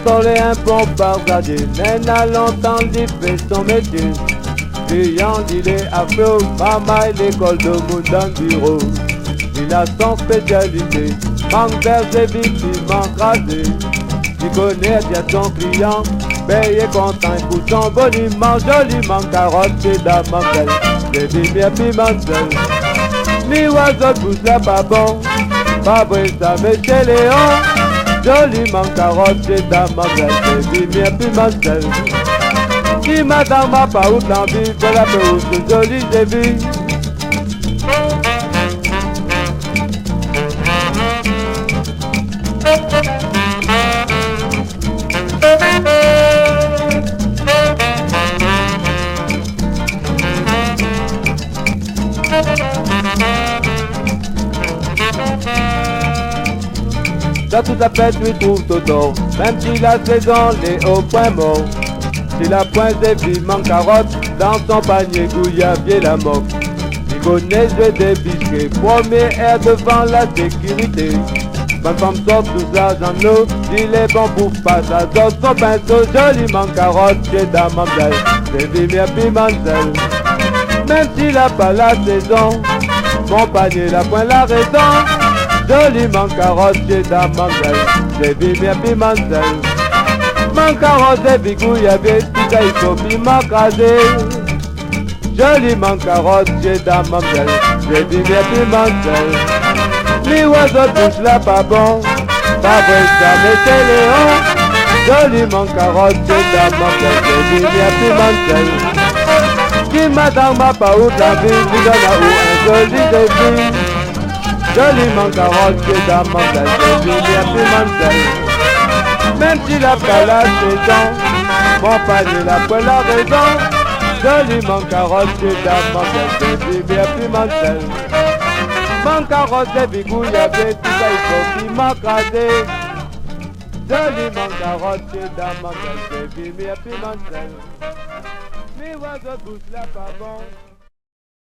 collé un bon bargadier, mais n'a longtemps il fait son métier. Client d'idée à feu, maman l'école de mon dans le bureau. Il a son spécialité, manque berger, victime, encrasé. Il connaît bien son client, payé content pour son boniment, joliment carotte et damantelle. J'ai vu bien pimentel. Mi oiseau de bouche là pas bon, Fabrice à Monsieur Léon, joliment carotte et damantelle. J'ai vu bien pimentel. Qui madame m'a pas où l'envie, de la peau, ce joli j'ai vu. Dans toute la fête, lui trouve Toto, même si la saison l'est au point mort. Si la pointe est vivement carotte, dans son panier gouillavier la moque. Il connaît jeu des biscuits, premier air devant la sécurité. Bonne femme sort tout l'argent de l'eau, il est bon pour pas sa sauce, son pinceau joliment carotte, chez Damandel, c'est Vimien Pimentel. Même s'il n'a pas la saison, mon panier la pointe la raison, joliment carotte, chez Damandel, c'est Vimien Pimentel. Mon carotte et bigouillavier, tout ça il faut piment crasé. Joliment carotte, chez Damandel, c'est Vimien Pimentel. Les oiseaux touchent là pas bon, Fabrice à Monsieur Léon, joliment carotte, c'est Damandel, c'est Vimien Pimentel. Qui madame m'a pas où la vie, lui donne à où un joli défi. Joliment carotte, c'est Damandel, c'est Vimien Pimentel. Même s'il a pas la saison, mon panier la poêle la raison, joliment carotte, c'est Damandel, c'est Vimien Pimentel. Mon carotte et bigouillavier, tout ça il faut piment crasé. Joliment carotte, c'est Damandel, c'est Vimien Pimentel. Mi oiseau bouche là pas bon.